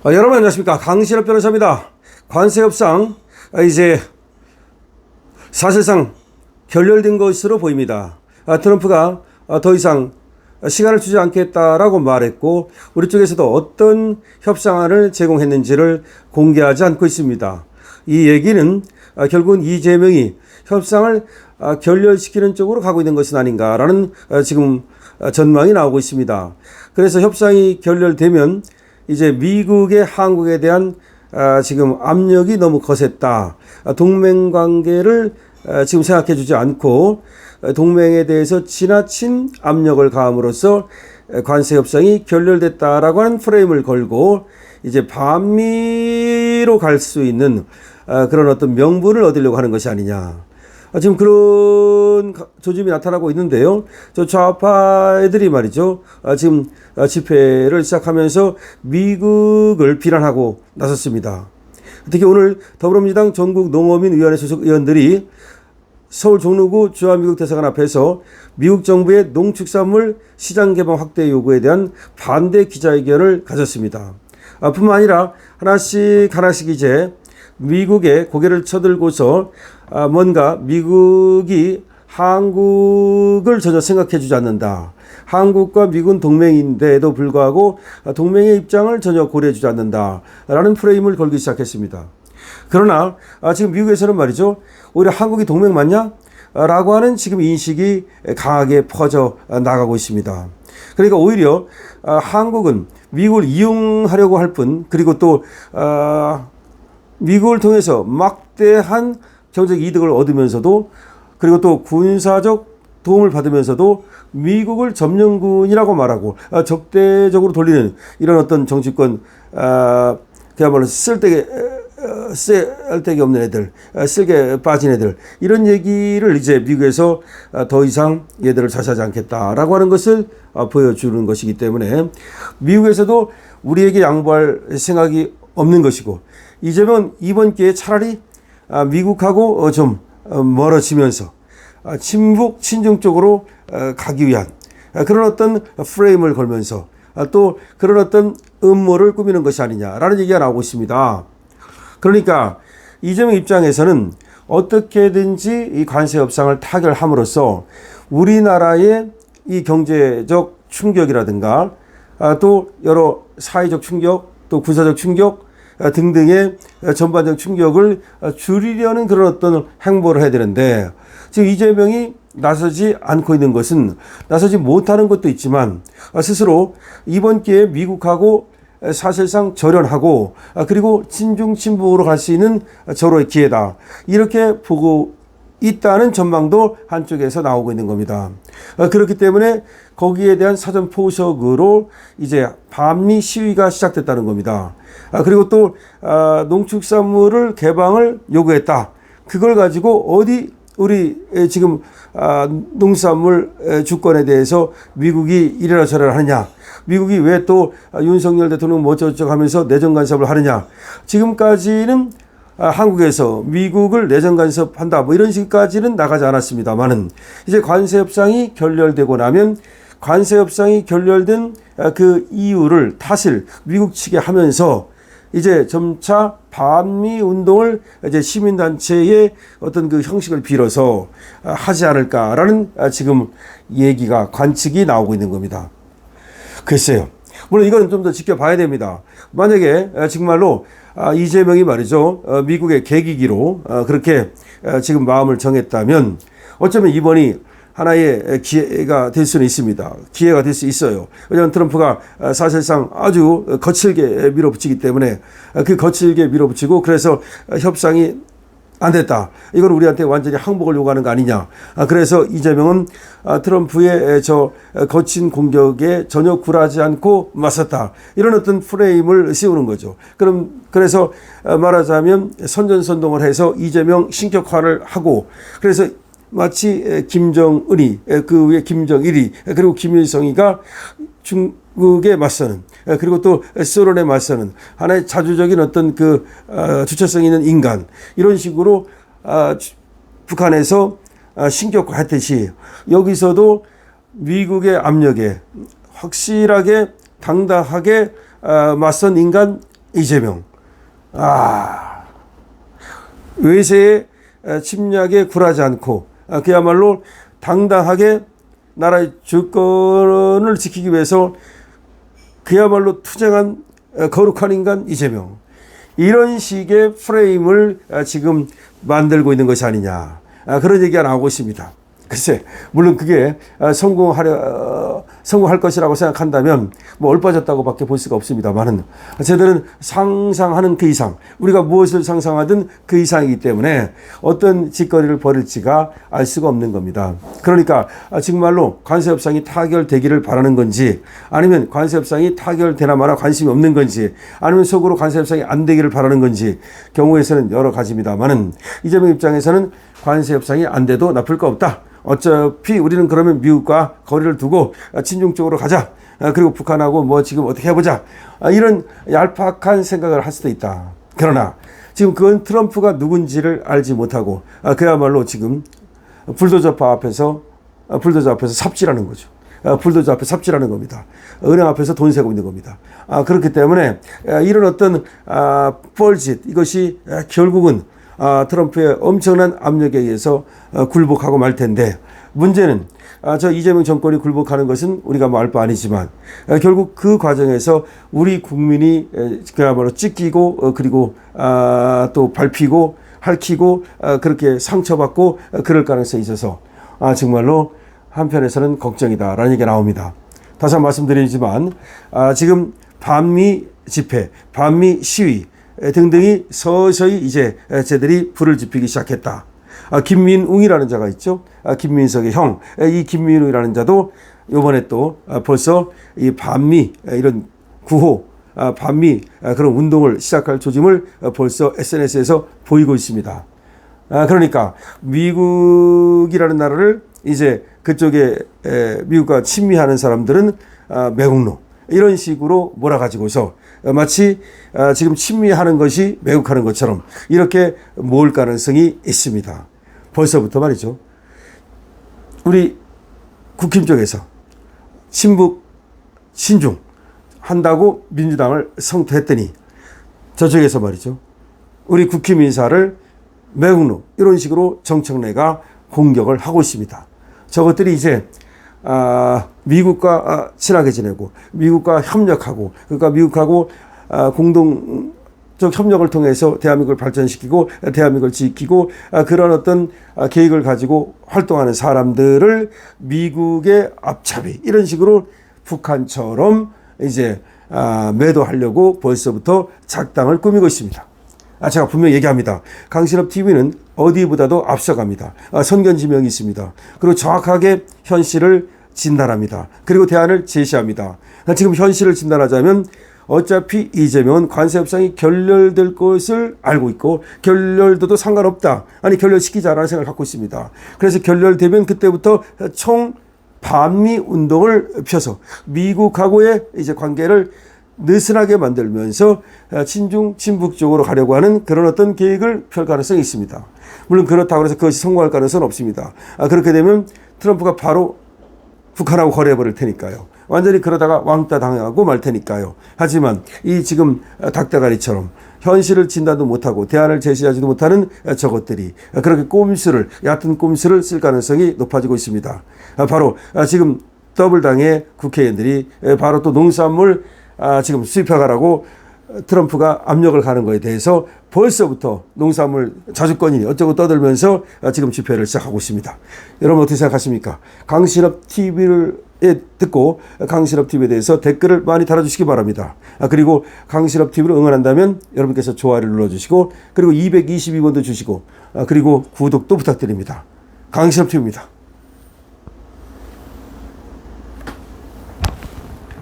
여러분 안녕하십니까. 강신업 변호사입니다. 관세 협상 이제 사실상 결렬된 것으로 보입니다. 트럼프가 더 이상 시간을 주지 않겠다라고 말했고 우리 쪽에서도 어떤 협상안을 제공했는지를 공개하지 않고 있습니다. 이 얘기는 결국은 이재명이 협상을 결렬시키는 쪽으로 가고 있는 것은 아닌가라는 지금 전망이 나오고 있습니다. 그래서 협상이 결렬되면 이제 미국의 한국에 대한 지금 압력이 너무 거셌다. 동맹 관계를 지금 생각해 주지 않고 동맹에 대해서 지나친 압력을 가함으로써 관세 협상이 결렬됐다라고 하는 프레임을 걸고 이제 반미로 갈 수 있는 그런 어떤 명분을 얻으려고 하는 것이 아니냐. 지금 그런 조짐이 나타나고 있는데요. 저 좌파 애들이 말이죠. 지금 집회를 시작하면서 미국을 비난하고 나섰습니다. 특히 오늘 더불어민주당 전국 농어민위원회 소속 의원들이 서울 종로구 주한미국 대사관 앞에서 미국 정부의 농축산물 시장 개방 확대 요구에 대한 반대 기자회견을 가졌습니다. 뿐만 아니라 하나씩 이제 미국의 고개를 쳐들고서 뭔가 미국이 한국을 전혀 생각해 주지 않는다. 한국과 미국은 동맹인데도 불구하고 동맹의 입장을 전혀 고려해 주지 않는다. 라는 프레임을 걸기 시작했습니다. 그러나 지금 미국에서는 말이죠. 오히려 한국이 동맹 맞냐? 라고 하는 지금 인식이 강하게 퍼져 나가고 있습니다. 그러니까 오히려 한국은 미국을 이용하려고 할 뿐 그리고 또 미국을 통해서 막대한 경제적 이득을 얻으면서도 그리고 또 군사적 도움을 받으면서도 미국을 점령군이라고 말하고 적대적으로 돌리는 이런 어떤 정치권 그야말로 쓸데기 없는 애들, 쓸게 빠진 애들 이런 얘기를 이제 미국에서 더 이상 얘들을 자시하지 않겠다라고 하는 것을 보여주는 것이기 때문에 미국에서도 우리에게 양보할 생각이 없는 것이고 이재명은 이번 기회에 차라리 미국하고 좀 멀어지면서 친북 친중 쪽으로 가기 위한 그런 어떤 프레임을 걸면서 또 그런 어떤 음모를 꾸미는 것이 아니냐라는 얘기가 나오고 있습니다. 그러니까 이재명 입장에서는 어떻게든지 이 관세 협상을 타결함으로써 우리나라의 이 경제적 충격이라든가 또 여러 사회적 충격 또 군사적 충격 등등의 전반적 충격을 줄이려는 그런 어떤 행보를 해야 되는데 지금 이재명이 나서지 않고 있는 것은 나서지 못하는 것도 있지만 스스로 이번 기회에 미국하고 사실상 절연하고 그리고 친중 친북으로 갈 수 있는 절호의 기회다. 이렇게 보고 있다는 전망도 한쪽에서 나오고 있는 겁니다. 그렇기 때문에 거기에 대한 사전 포석으로 이제 반미 시위가 시작됐다는 겁니다. 그리고 또 농축산물을 개방을 요구했다. 그걸 가지고 어디 우리 지금 농산물 주권에 대해서 미국이 이래라 저래라 하느냐. 미국이 왜 또 윤석열 대통령 뭐 저쩌고 하면서 내정 간섭을 하느냐. 지금까지는 한국에서 미국을 내정 간섭한다 뭐 이런 식까지는 나가지 않았습니다만은 이제 관세 협상이 결렬되고 나면 관세 협상이 결렬된 그 이유를 탓을 미국 측에 하면서 이제 점차 반미 운동을 이제 시민단체의 어떤 그 형식을 빌어서 하지 않을까라는 지금 얘기가 관측이 나오고 있는 겁니다. 글쎄요. 물론 이거는 좀 더 지켜봐야 됩니다. 만약에 정말로 이재명이 말이죠. 미국의 계기기로 그렇게 지금 마음을 정했다면 어쩌면 이번이 하나의 기회가 될 수는 있습니다. 기회가 될 수 있어요. 왜냐하면 트럼프가 사실상 아주 거칠게 밀어붙이기 때문에 그 거칠게 밀어붙이고 그래서 협상이 안 됐다. 이건 우리한테 완전히 항복을 요구하는 거 아니냐. 그래서 이재명은 트럼프의 저 거친 공격에 전혀 굴하지 않고 맞섰다. 이런 어떤 프레임을 씌우는 거죠. 그래서 말하자면 선전선동을 해서 이재명 신격화를 하고 그래서 마치 김정은이 그 위에 김정일이 그리고 김일성이가 중국에 맞서는 그리고 또 소련에 맞서는 하나의 자주적인 어떤 그 주체성 있는 인간 이런 식으로 북한에서 신격화했듯이 여기서도 미국의 압력에 확실하게 당당하게 맞선 인간 이재명. 외세의 침략에 굴하지 않고 그야말로 당당하게 나라의 주권을 지키기 위해서 그야말로 투쟁한 거룩한 인간 이재명. 이런 식의 프레임을 지금 만들고 있는 것이 아니냐. 그런 얘기가 나오고 있습니다. 글쎄, 물론 그게 성공할 것이라고 생각한다면 뭐 얼빠졌다고 밖에 볼 수가 없습니다만은 저희들은 상상하는 그 이상, 우리가 무엇을 상상하든 그 이상이기 때문에 어떤 짓거리를 벌일지가 알 수가 없는 겁니다. 그러니까 정말로 관세협상이 타결되기를 바라는 건지, 아니면 관세협상이 타결되나 마나 관심이 없는 건지, 아니면 속으로 관세협상이 안 되기를 바라는 건지, 경우에서는 여러 가지입니다만은 이재명 입장에서는 관세협상이 안 돼도 나쁠 거 없다. 어차피 우리는 그러면 미국과 거리를 두고 친중 쪽으로 가자. 그리고 북한하고 뭐 지금 어떻게 해보자. 이런 얄팍한 생각을 할 수도 있다. 그러나 지금 그건 트럼프가 누군지를 알지 못하고 그야말로 지금 불도저파 앞에서 삽질하는 거죠. 불도저 앞에 삽질하는 겁니다. 은행 앞에서 돈 세고 있는 겁니다. 그렇기 때문에 이런 어떤 뻘짓, 이것이 결국은 트럼프의 엄청난 압력에 의해서 굴복하고 말 텐데, 문제는 저 이재명 정권이 굴복하는 것은 우리가 뭐 알 바 아니지만 결국 그 과정에서 우리 국민이 그야말로 찢기고 그리고 또 밟히고 핥히고 그렇게 상처받고 그럴 가능성이 있어서 정말로 한편에서는 걱정이다라는 얘기가 나옵니다. 다시 한번 말씀드리지만 지금 반미 집회, 반미 시위 등등이 서서히 이제 쟤들이 불을 지피기 시작했다. 김민웅이라는 자가 있죠. 김민석의 형. 이 김민웅이라는 자도 이번에 또 벌써 이 반미 이런 구호, 반미 그런 운동을 시작할 조짐을 벌써 SNS에서 보이고 있습니다. 그러니까 미국이라는 나라를 이제 그쪽에 미국과 친미하는 사람들은 매국노 이런 식으로 몰아가지고서 마치 지금 친미하는 것이 매국하는 것처럼 이렇게 모을 가능성이 있습니다. 벌써부터 말이죠. 우리 국힘 쪽에서 친북 친중 한다고 민주당을 성토했더니 저쪽에서 말이죠. 우리 국힘 인사를 매국노 이런 식으로 정청래가 공격을 하고 있습니다. 저것들이 이제 미국과 친하게 지내고 미국과 협력하고, 그러니까 미국하고 공동적 협력을 통해서 대한민국을 발전시키고 대한민국을 지키고 그런 어떤 계획을 가지고 활동하는 사람들을 미국의 앞잡이 이런 식으로 북한처럼 이제 매도하려고 벌써부터 작당을 꾸미고 있습니다. 제가 분명히 얘기합니다. 강신업 TV는 어디보다도 앞서갑니다. 선견지명이 있습니다. 그리고 정확하게 현실을 진단합니다. 그리고 대안을 제시합니다. 지금 현실을 진단하자면 어차피 이재명은 관세협상이 결렬될 것을 알고 있고 결렬돼도 상관없다. 아니 결렬시키자라는 생각을 갖고 있습니다. 그래서 결렬되면 그때부터 총 반미 운동을 펴서 미국하고의 이제 관계를 느슨하게 만들면서 친중 친북 쪽으로 가려고 하는 그런 어떤 계획을 펼 가능성이 있습니다. 물론 그렇다고 해서 그것이 성공할 가능성은 없습니다. 그렇게 되면 트럼프가 바로 북한하고 거래해버릴 테니까요. 완전히 그러다가 왕따 당하고 말 테니까요. 하지만 이 지금 닭대가리처럼 현실을 진단도 못하고 대안을 제시하지도 못하는 저것들이 그렇게 얕은 꼼수를 쓸 가능성이 높아지고 있습니다. 바로 지금 더블당의 국회의원들이 바로 또 농산물 지금 수입해가라고 트럼프가 압력을 가는 거에 대해서 벌써부터 농산물 자주권이니 어쩌고 떠들면서 지금 집회를 시작하고 있습니다. 여러분 어떻게 생각하십니까? 강신업 TV를 듣고 강신업 TV에 대해서 댓글을 많이 달아주시기 바랍니다. 그리고 강신업 TV를 응원한다면 여러분께서 좋아요를 눌러주시고 그리고 222번도 주시고 그리고 구독도 부탁드립니다. 강신업 TV입니다.